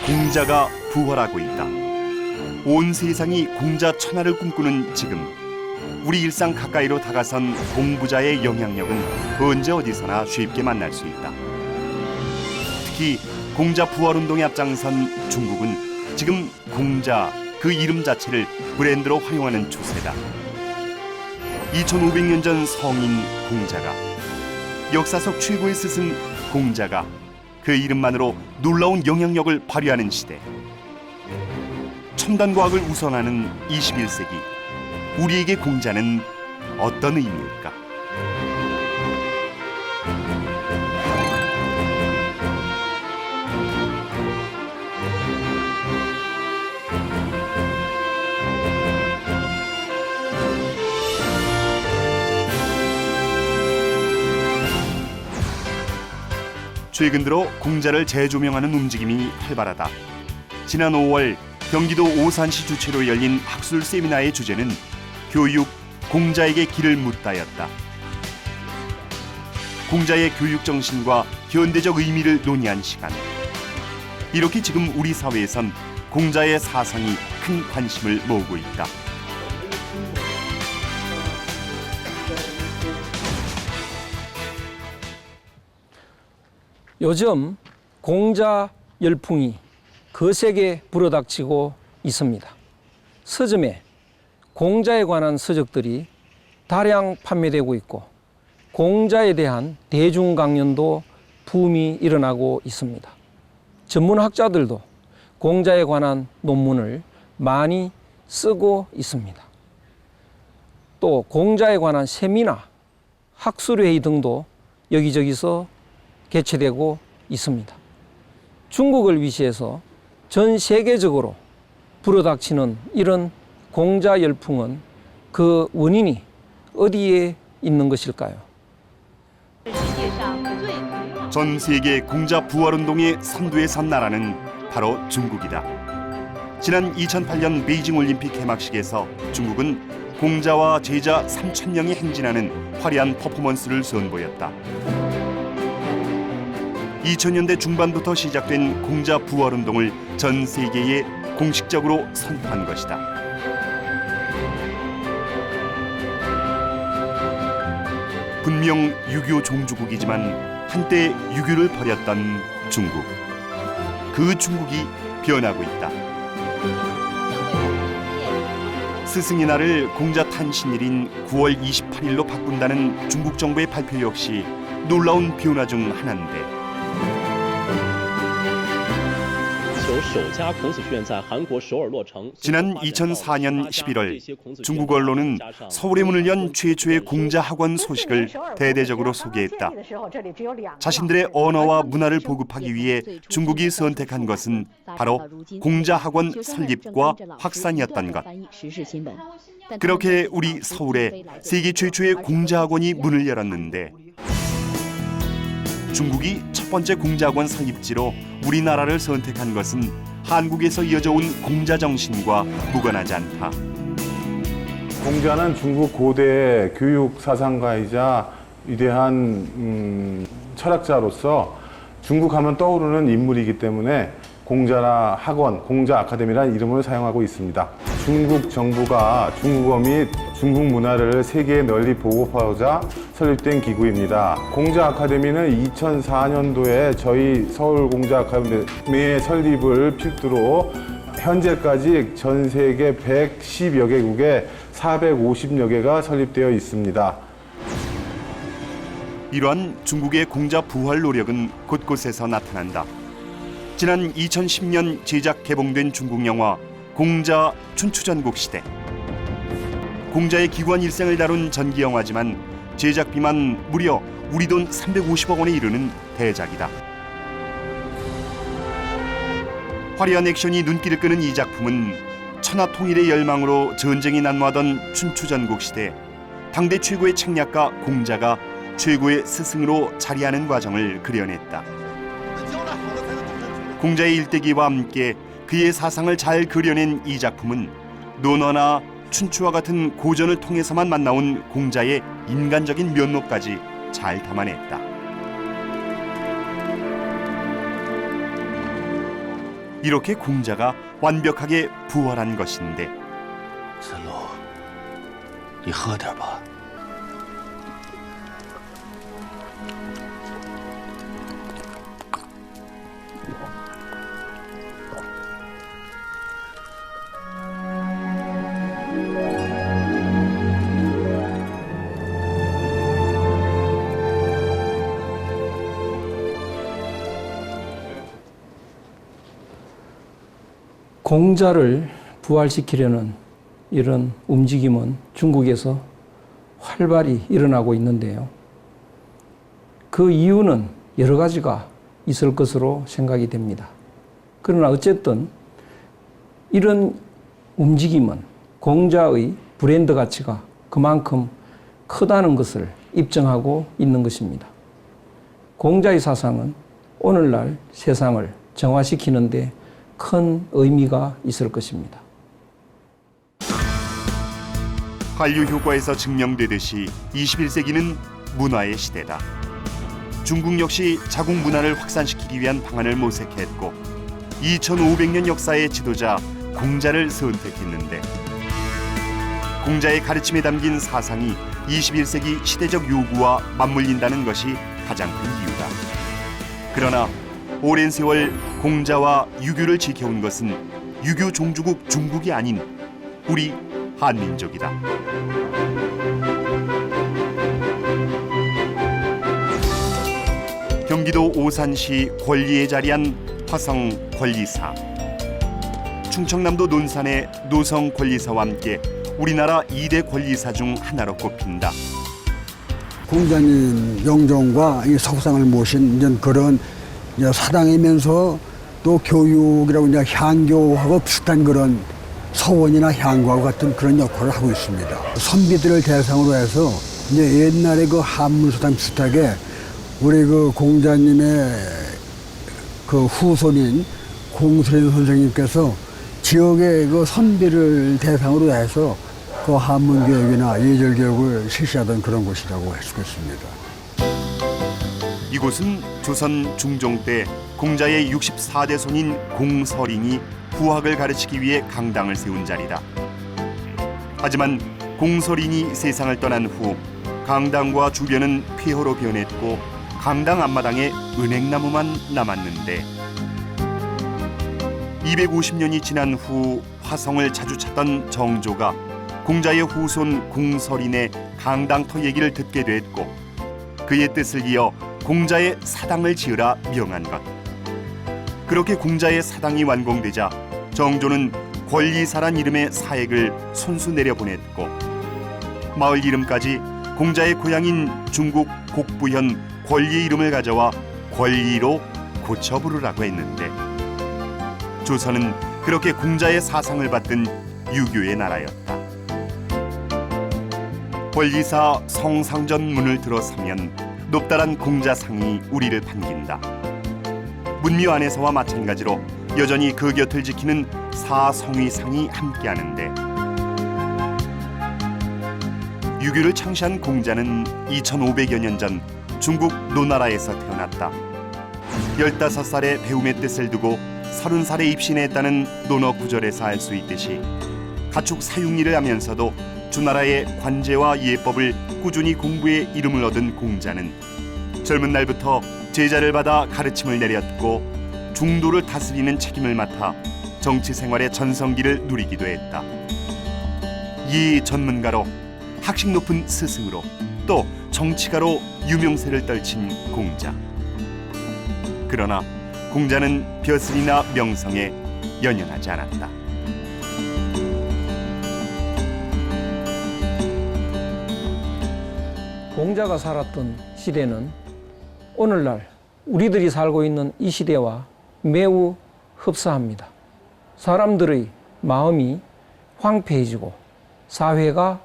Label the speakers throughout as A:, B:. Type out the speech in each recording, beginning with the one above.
A: 공자가 부활하고 있다. 온 세상이 공자 천하를 꿈꾸는 지금, 우리 일상 가까이로 다가선 공부자의 영향력은 언제 어디서나 쉽게 만날 수 있다. 특히 공자 부활운동에 앞장선 중국은 지금 공자 그 이름 자체를 브랜드로 활용하는 추세다. 2500년 전 성인 공자가, 역사 속 최고의 스승 공자가 그 이름만으로 놀라운 영향력을 발휘하는 시대. 첨단 과학을 우선하는 21세기, 우리에게 공자는 어떤 의미일까? 최근 들어 공자를 재조명하는 움직임이 활발하다. 지난 5월 경기도 오산시 주최로 열린 학술 세미나의 주제는 교육, 공자에게 길을 묻다였다. 공자의 교육 정신과 현대적 의미를 논의한 시간. 이렇게 지금 우리 사회에선 공자의 사상이 큰 관심을 모으고 있다.
B: 요즘 공자 열풍이 거세게 불어닥치고 있습니다. 서점에 공자에 관한 서적들이 다량 판매되고 있고 공자에 대한 대중 강연도 붐이 일어나고 있습니다. 전문학자들도 공자에 관한 논문을 많이 쓰고 있습니다. 또 공자에 관한 세미나, 학술회의 등도 여기저기서 개최되고 있습니다. 중국을 위시해서 전 세계적으로 불어닥치는 이런 공자 열풍은 그 원인이 어디에 있는 것일까요?
A: 전 세계 공자 부활운동의 선두에 선 나라는 바로 중국이다. 지난 2008년 베이징 올림픽 개막식에서 중국은 공자와 제자 3,000명이 행진하는 화려한 퍼포먼스를 선보였다. 2000년대 중반부터 시작된 공자 부활운동을 전 세계에 공식적으로 선포한 것이다. 분명 유교 종주국이지만 한때 유교를 버렸던 중국. 그 중국이 변하고 있다. 스승의 날을 공자 탄신일인 9월 28일로 바꾼다는 중국 정부의 발표 역시 놀라운 변화 중 하나인데, 지난 2004년 11월 중국 언론은 서울의 문을 연 최초의 공자 학원 소식을 대대적으로 소개했다. 자신들의 언어와 문화를 보급하기 위해 중국이 선택한 것은 바로 공자 학원 설립과 확산이었던 것. 그렇게 우리 서울에 세계 최초의 공자 학원이 문을 열었는데, 중국이 첫 번째 공자학원 설립지로 우리나라를 선택한 것은 한국에서 이어져 온 공자 정신과 무관하지 않다.
C: 공자는 중국 고대 교육 사상가이자 위대한 철학자로서 중국 하면 떠오르는 인물이기 때문에 공자라 학원, 공자 아카데미라는 이름을 사용하고 있습니다. 중국 정부가 중국어 및 중국 문화를 세계에 널리 보급하고자 설립된 기구입니다. 공자 아카데미는 2004년도에 저희 서울 공자 아카데미의 설립을 필두로 현재까지 전 세계 110여 개국에 450여 개가 설립되어 있습니다.
A: 이러한 중국의 공자 부활 노력은 곳곳에서 나타난다. 지난 2010년 제작 개봉된 중국 영화 공자 춘추전국 시대. 공자의 기구한 일생을 다룬 전기 영화지만 제작비만 무려 우리 돈 350억 원에 이르는 대작이다. 화려한 액션이 눈길을 끄는 이 작품은 천하 통일의 열망으로 전쟁이 난무하던 춘추전국 시대, 당대 최고의 책략가 공자가 최고의 스승으로 자리하는 과정을 그려냈다. 공자의 일대기와 함께 그의 사상을 잘 그려낸 이 작품은 논어나 춘추와 같은 고전을 통해서만 만나온 공자의 인간적인 면모까지 잘 담아냈다. 이렇게 공자가 완벽하게 부활한 것인데
D: 子路，你喝点吧。
B: 공자를 부활시키려는 이런 움직임은 중국에서 활발히 일어나고 있는데요. 그 이유는 여러 가지가 있을 것으로 생각이 됩니다. 그러나 어쨌든 이런 움직임은 공자의 브랜드 가치가 그만큼 크다는 것을 입증하고 있는 것입니다. 공자의 사상은 오늘날 세상을 정화시키는데 큰 의미가 있을 것입니다.
A: 한류 효과에서 증명되듯이 21세기는 문화의 시대다. 중국 역시 자국 문화를 확산시키기 위한 방안을 모색했고 2500년 역사의 지도자 공자를 선택했는데 공자의 가르침에 담긴 사상이 21세기 시대적 요구와 맞물린다는 것이 가장 큰 이유다. 그러나 오랜 세월 공자와 유교를 지켜온 것은 유교 종주국 중국이 아닌 우리 한민족이다. 경기도 오산시 권리에 자리한 화성 권리사. 충청남도 논산의 노성 권리사와 함께 우리나라 2대 권리사 중 하나로 꼽힌다.
E: 공자님 영종과 이 석상을 모신 이제 그런 이제 사당이면서 또 교육이라고 이제 향교하고 비슷한 그런 서원이나 향과와 같은 그런 역할을 하고 있습니다. 선비들을 대상으로 해서 이제 옛날에 그 한문서당 비슷하게 우리 그 공자님의 그 후손인 공수련 선생님께서 지역의 그 선비를 대상으로 해서 그 한문 교육이나 예절 교육을 실시하던 그런 곳이라고 할 수 있습니다.
A: 이곳은 조선 중종 때 공자의 64대 손인 공서린이 부학을 가르치기 위해 강당을 세운 자리다. 하지만 공서린이 세상을 떠난 후 강당과 주변은 폐허로 변했고 강당 앞마당에 은행나무만 남았는데 250년이 지난 후 화성을 자주 찾던 정조가 공자의 후손 공서린의 강당터 얘기를 듣게 됐고 그의 뜻을 이어 공자의 사당을 지으라 명한 것. 그렇게 공자의 사당이 완공되자 정조는 권리사란 이름의 사액을 손수 내려보냈고 마을 이름까지 공자의 고향인 중국 곡부현 권리의 이름을 가져와 권리로 고쳐 부르라고 했는데 조선은 그렇게 공자의 사상을 받든 유교의 나라였다. 권리사 성상전 문을 들어서면 높다란 공자상이 우리를 반긴다. 문묘 안에서와 마찬가지로 여전히 그 곁을 지키는 사성위상이 함께하는데 유교를 창시한 공자는 2500여 년 전 중국 노나라에서 태어났다. 15살의 배움의 뜻을 두고 30살에 입신했다는 논어 구절에서 알 수 있듯이 가축 사육일을 하면서도 주나라의 관제와 예법을 꾸준히 공부해 이름을 얻은 공자는 젊은 날부터 제자를 받아 가르침을 내렸고 중도를 다스리는 책임을 맡아 정치 생활의 전성기를 누리기도 했다. 이 전문가로 학식 높은 스승으로 또 정치가로 유명세를 떨친 공자. 그러나 공자는 벼슬이나 명성에 연연하지 않았다.
B: 공자가 살았던 시대는 오늘날 우리들이 살고 있는 이 시대와 매우 흡사합니다. 사람들의 마음이 황폐해지고 사회가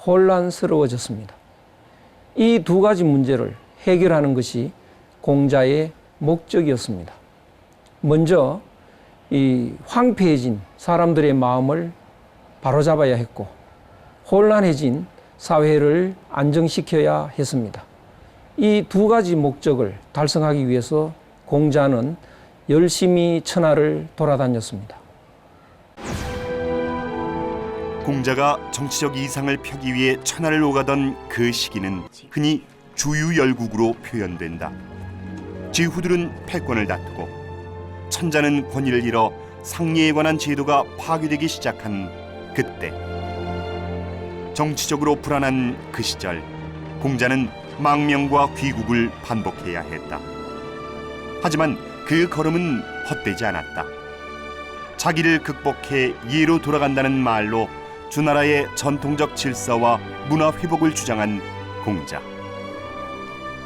B: 혼란스러워졌습니다. 이 두 가지 문제를 해결하는 것이 공자의 목적이었습니다. 먼저 이 황폐해진 사람들의 마음을 바로잡아야 했고 혼란해진 사회를 안정시켜야 했습니다. 이 두 가지 목적을 달성하기 위해서 공자는 열심히 천하를 돌아다녔습니다.
A: 공자가 정치적 이상을 펴기 위해 천하를 오가던 그 시기는 흔히 주유열국으로 표현된다. 지후들은 패권을 다투고 천자는 권위를 잃어 상리에 관한 제도가 파괴되기 시작한 그때, 정치적으로 불안한 그 시절, 공자는 망명과 귀국을 반복해야 했다. 하지만 그 걸음은 헛되지 않았다. 자기를 극복해 예로 돌아간다는 말로 주나라의 전통적 질서와 문화 회복을 주장한 공자.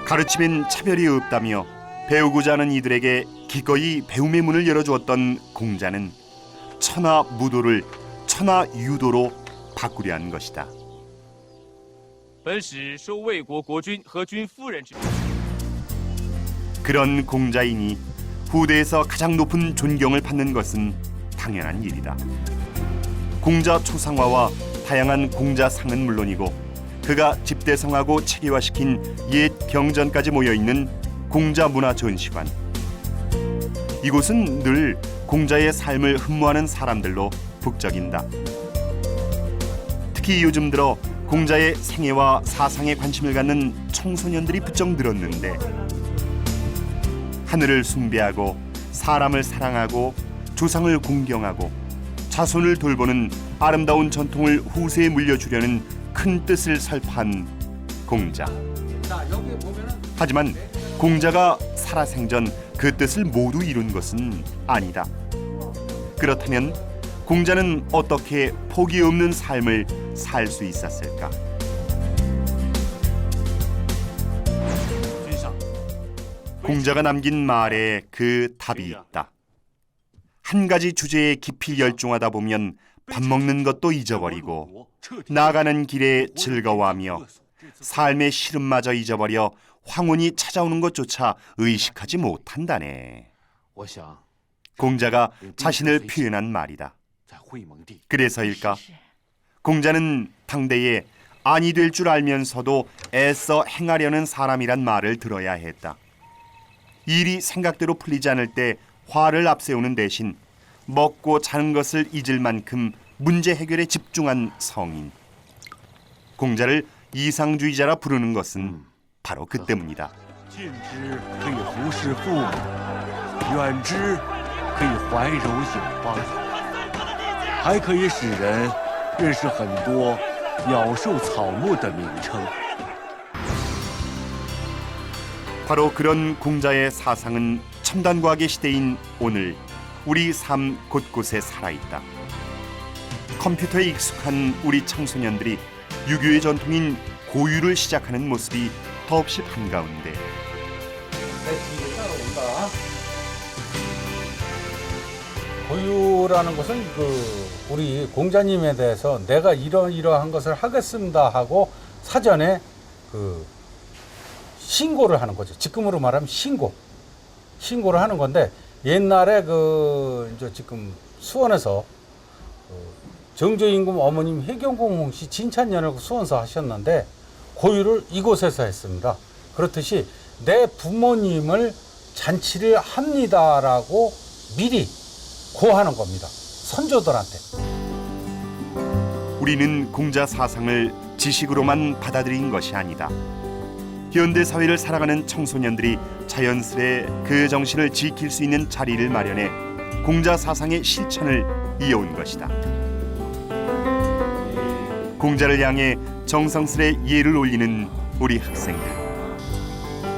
A: 가르침엔 차별이 없다며 배우고자 하는 이들에게 기꺼이 배움의 문을 열어주었던 공자는 천하 무도를 천하 유도로 바꾸려 한 것이다.
F: 本使受魏国国君和君夫人之命。
A: 그런 공자이니 후대에서 가장 높은 존경을 받는 것은 당연한 일이다. 공자 초상화와 다양한 공자상은 물론이고 그가 집대성하고 체계화시킨 옛 경전까지 모여있는 공자문화전시관. 이곳은 늘 공자의 삶을 흠모하는 사람들로 북적인다. 특히 요즘 들어 공자의 생애와 사상에 관심을 갖는 청소년들이 부쩍 늘었는데, 하늘을 숭배하고 사람을 사랑하고 조상을 공경하고 자손을 돌보는 아름다운 전통을 후세에 물려주려는 큰 뜻을 설파한 공자. 하지만 공자가 살아생전 그 뜻을 모두 이룬 것은 아니다. 그렇다면 공자는 어떻게 포기 없는 삶을 살 수 있었을까? 공자가 남긴 말에 그 답이 있다. 한 가지 주제에 깊이 열중하다 보면 밥 먹는 것도 잊어버리고 나가는 길에 즐거워하며 삶의 시름마저 잊어버려 황혼이 찾아오는 것조차 의식하지 못한다네. 공자가 자신을 표현한 말이다. 그래서일까? 공자는 당대에 아니 될 줄 알면서도 애써 행하려는 사람이란 말을 들어야 했다. 일이 생각대로 풀리지 않을 때 화를 앞세우는 대신 먹고 자는 것을 잊을 만큼 문제 해결에 집중한 성인. 공자를 이상주의자라 부르는 것은 바로 그 때문이다.
D: 近之可以服侍父母，远之可以怀柔有邦，还可以使人认识很多鸟兽草木的名称。
A: 바로 그런 공자의 사상은 첨단 과학의 시대인 오늘 우리 삶 곳곳에 살아있다. 컴퓨터에 익숙한 우리 청소년들이 유교의 전통인 고유를 시작하는 모습이 더없이 반가운데,
G: 고유라는 것은 우리 공자님에 대해서 내가 이러한 것을 하겠습니다 하고 사전에 신고를 하는 거죠. 지금으로 말하면 신고를 하는 건데, 옛날에 이제 지금 수원에서 정조임금 어머님 해경공홍 씨 진찬년을 수원서 하셨는데 고유를 이곳에서 했습니다. 그렇듯이 내 부모님을 잔치를 합니다라고 미리 고하는 겁니다. 선조들한테.
A: 우리는 공자 사상을 지식으로만 받아들인 것이 아니다. 현대 사회를 살아가는 청소년들이 자연스레 그 정신을 지킬 수 있는 자리를 마련해 공자 사상의 실천을 이어온 것이다. 공자를 향해 정성스레 예를 올리는 우리 학생들.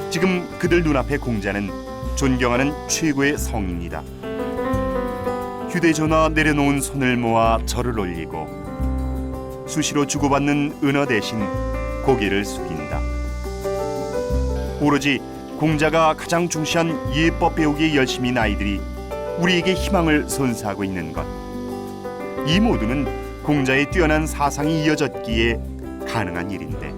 A: 지금 그들 눈앞의 공자는 존경하는 최고의 성인이다. 휴대전화 내려놓은 손을 모아 절을 올리고 수시로 주고받는 은어 대신 고개를 숙인다. 오로지 공자가 가장 중시한 예법 배우기에 열심인 아이들이 우리에게 희망을 선사하고 있는 것. 이 모두는 공자의 뛰어난 사상이 이어졌기에 가능한 일인데,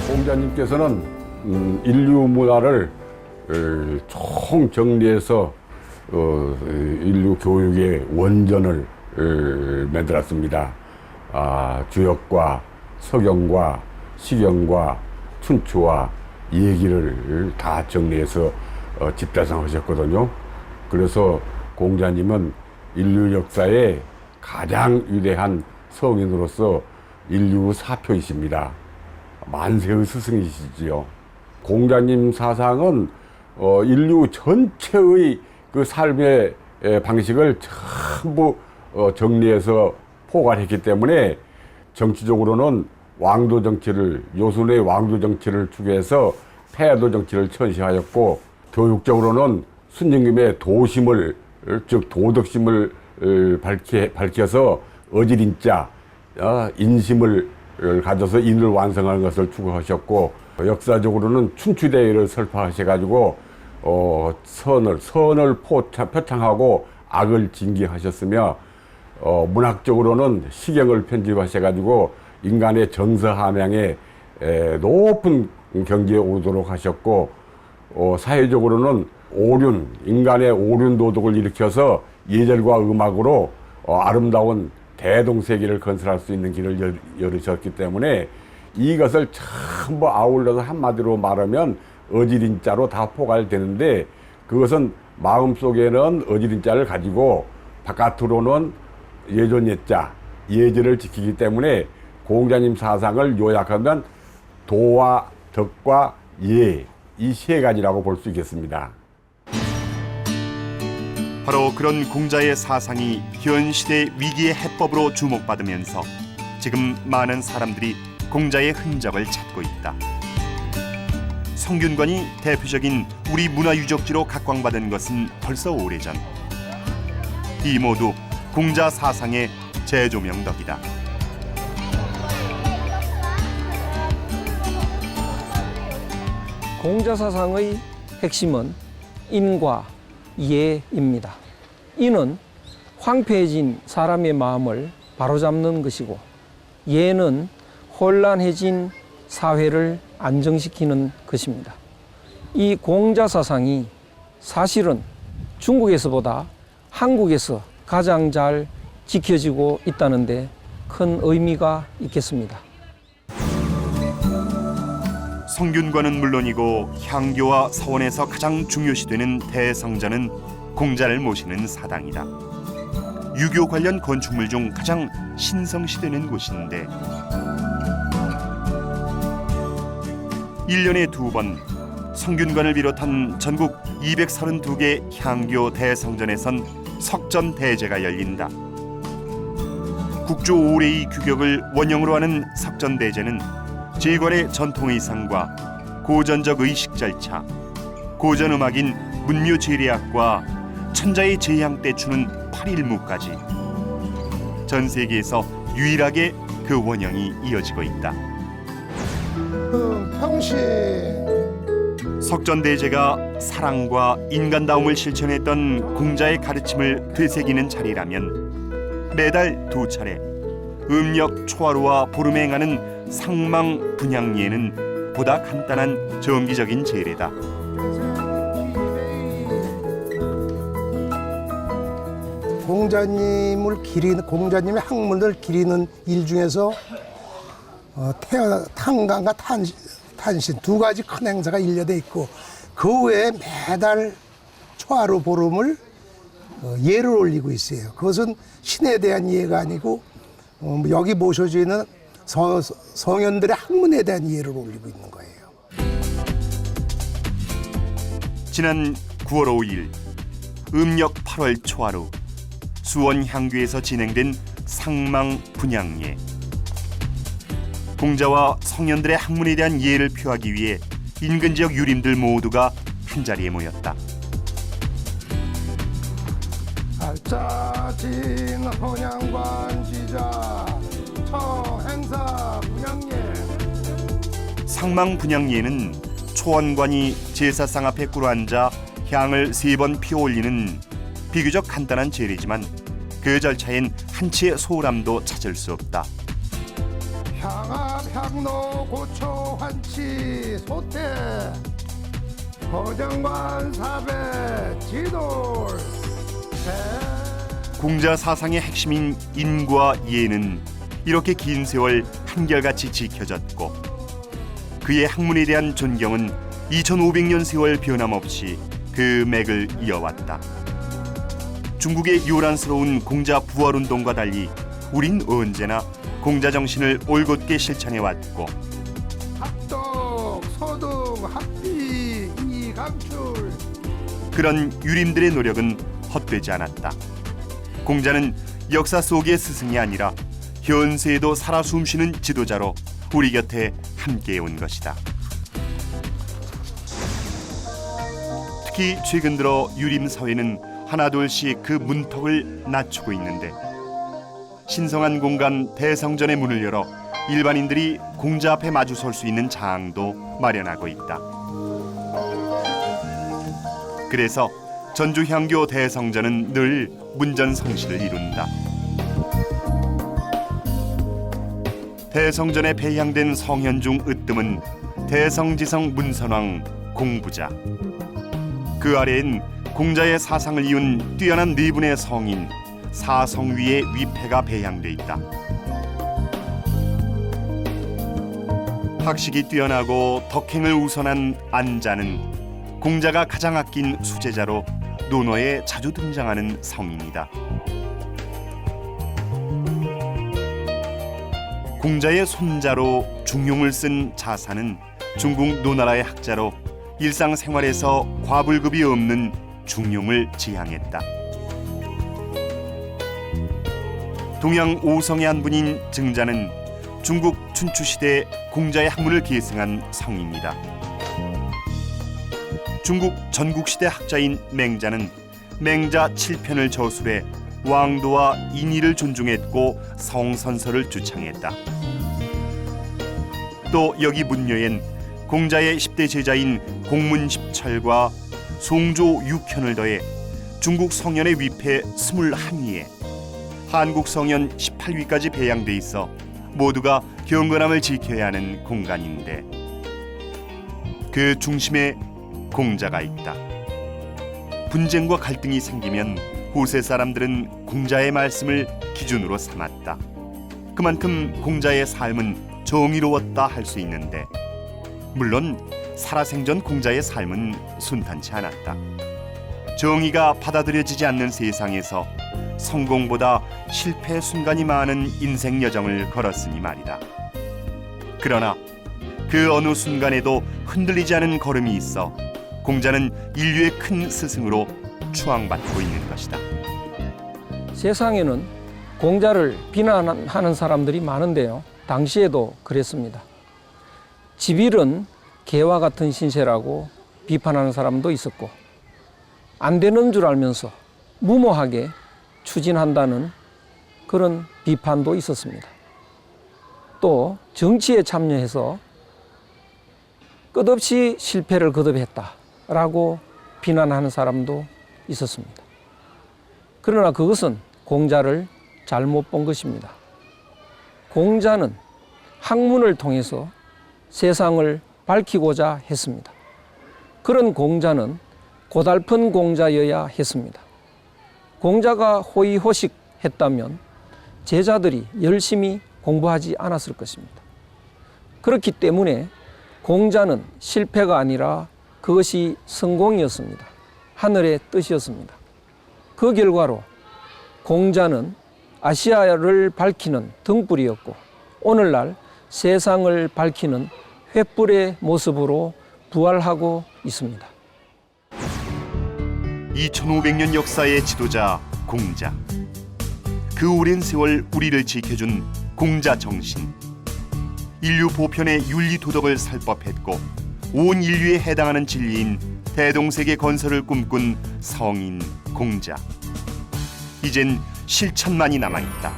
C: 공자님께서는 인류 문화를 총 정리해서 인류 교육의 원전을 만들었습니다. 주역과 서경과 시경과 춘추와 얘기를 다 정리해서 집다성하셨거든요. 그래서 공자님은 인류 역사의 가장 위대한 성인으로서 인류 사표이십니다. 만세의 스승이시지요. 공자님 사상은 인류 전체의 그 삶의 방식을 전부 정리해서 포괄했기 때문에 정치적으로는 왕도 정치를, 요순의 왕도 정치를 추구해서 폐도 정치를 천시하였고, 교육적으로는 순임금의 도심을, 즉 도덕심을 밝혀서 어지린자, 인심을 가져서 인을 완성하는 것을 추구하셨고, 역사적으로는 춘추대회를 설파하셔가지고 선을 표창하고 악을 징계하셨으며, 문학적으로는 시경을 편집하셔가지고 인간의 정서함양에 높은 경지에 오르도록 하셨고, 사회적으로는 오륜, 인간의 오륜 도덕을 일으켜서 예절과 음악으로 아름다운 대동세계를 건설할 수 있는 길을 열으셨기 때문에 이것을 전부 아울러서 한마디로 말하면 어지린자로 다 포괄되는데, 그것은 마음속에는 어지린자를 가지고 바깥으로는 예존예자, 예절을 지키기 때문에 공자님 사상을 요약하면 도와 덕과 예, 이 세 가지라고 볼 수 있겠습니다.
A: 바로 그런 공자의 사상이 현 시대 위기의 해법으로 주목받으면서 지금 많은 사람들이 공자의 흔적을 찾고 있다. 성균관이 대표적인 우리 문화유적지로 각광받은 것은 벌써 오래전. 이 모두 공자 사상의 재조명 덕이다.
B: 공자 사상의 핵심은 인과 예입니다. 인은 황폐해진 사람의 마음을 바로잡는 것이고, 예는 혼란해진 사회를 안정시키는 것입니다. 이 공자 사상이 사실은 중국에서보다 한국에서 가장 잘 지켜지고 있다는 데 큰 의미가 있겠습니다.
A: 성균관은 물론이고 향교와 서원에서 가장 중요시되는 대성전은 공자를 모시는 사당이다. 유교 관련 건축물 중 가장 신성시되는 곳인데 1년에 2번 성균관을 비롯한 전국 232개 향교 대성전에선 석전대제가 열린다. 국조 5레의 규격을 원형으로 하는 석전대제는 제관의 전통의상과 고전적 의식 절차, 고전음악인 문묘제례악과 천자의 제향 때 추는 8일무까지 전 세계에서 유일하게 그 원형이 이어지고 있다.
H: 평시
A: 석전대제가 사랑과 인간다움을 실천했던 공자의 가르침을 되새기는 자리라면 매달 2차례 음력 초하루와 보름에 행하는 상망 분향예는 보다 간단한 정기적인 제례다.
H: 공자님의 학문을 기리는 일 중에서 탄광과 탄신 두 가지 큰 행사가 일려돼 있고, 그 외에 매달 초하루 보름을 예를 올리고 있어요. 그것은 신에 대한 예가 아니고 여기 모셔져 있는 성현들의 학문에 대한 예를 올리고 있는 거예요.
A: 지난 9월 5일 음력 8월 초하루 수원 향교에서 진행된 상망 분향예. 공자와 성현들의 학문에 대한 예를 표하기 위해 인근 지역 유림들 모두가 한자리에 모였다.
H: 알짜진 혼양관 지자 청행사 분향예.
A: 상망 분향예는 초원관이 제사상 앞에 꿇어앉아 향을 3번 피워 올리는 비교적 간단한 제례지만 그 절차엔 한치의 소홀함도 찾을 수 없다.
H: 향합 향로 고초 환치 소태 거정관 사배 지돌.
A: 공자 사상의 핵심인 인과 예는 이렇게 긴 세월 한결같이 지켜졌고, 그의 학문에 대한 존경은 2500년 세월 변함없이 그 맥을 이어왔다. 중국의 요란스러운 공자 부활운동과 달리 우린 언제나 공자 정신을 올곧게 실천해왔고
H: 합동, 소동, 합비, 이강출.
A: 그런 유림들의 노력은 헛되지 않았다. 공자는 역사 속의 스승이 아니라 현세에도 살아 숨쉬는 지도자로 우리 곁에 함께해온 것이다. 특히 최근 들어 유림 사회는 하나둘씩 그 문턱을 낮추고 있는데 신성한 공간 대성전의 문을 열어 일반인들이 공자 앞에 마주설 수 있는 장도 마련하고 있다. 그래서 전주향교 대성전은 늘 문전성시를 이룬다. 대성전에 배향된 성현중 으뜸은 대성지성 문선왕 공부자. 그 아래엔 공자의 사상을 이은 뛰어난 네 분의 성인 사성위의 위패가 배향돼 있다. 학식이 뛰어나고 덕행을 우선한 안자는 공자가 가장 아낀 수제자로 논어에 자주 등장하는 성인이다. 공자의 손자로 중용을 쓴 자사는 중국 노나라의 학자로 일상생활에서 과불급이 없는 중용을 지향했다. 동양 5성의 한 분인 증자는 중국 춘추시대 공자의 학문을 계승한 성입니다. 중국 전국시대 학자인 맹자는 맹자 7편을 저술해 왕도와 인의를 존중했고 성선설을 주창했다. 또 여기 문녀엔 공자의 10대 제자인 공문십철과 송조 6현을 더해 중국 성현의 위패 21위에 한국 성현 18위까지 배양돼 있어 모두가 경건함을 지켜야 하는 공간인데 그 중심에 공자가 있다. 분쟁과 갈등이 생기면 후세 사람들은 공자의 말씀을 기준으로 삼았다. 그만큼 공자의 삶은 정의로웠다 할 수 있는데 물론 살아생전 공자의 삶은 순탄치 않았다. 정의가 받아들여지지 않는 세상에서 성공보다 실패의 순간이 많은 인생 여정을 걸었으니 말이다. 그러나 그 어느 순간에도 흔들리지 않은 걸음이 있어 공자는 인류의 큰 스승으로 추앙받고 있는 것이다.
B: 세상에는 공자를 비난하는 사람들이 많은데요. 당시에도 그랬습니다. 집일은 개와 같은 신세라고 비판하는 사람도 있었고 안 되는 줄 알면서 무모하게 추진한다는 그런 비판도 있었습니다. 또 정치에 참여해서 끝없이 실패를 거듭했다라고 비난하는 사람도 있었습니다. 그러나 그것은 공자를 잘못 본 것입니다. 공자는 학문을 통해서 세상을 밝히고자 했습니다. 그런 공자는 고달픈 공자여야 했습니다. 공자가 호의호식했다면 제자들이 열심히 공부하지 않았을 것입니다. 그렇기 때문에 공자는 실패가 아니라 그것이 성공이었습니다. 하늘의 뜻이었습니다. 그 결과로 공자는 아시아를 밝히는 등불이었고 오늘날 세상을 밝히는 횃불의 모습으로 부활하고 있습니다.
A: 2500년 역사의 지도자 공자. 그 오랜 세월 우리를 지켜준 공자 정신. 인류 보편의 윤리 도덕을 살법했고 온 인류에 해당하는 진리인 대동세계 건설을 꿈꾼 성인 공자. 이젠 실천만이 남아있다.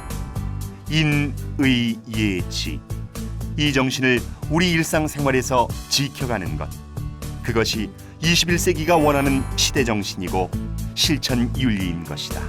A: 인의예지. 이 정신을 우리 일상생활에서 지켜가는 것. 그것이 21세기가 원하는 시대 정신이고 실천 윤리인 것이다.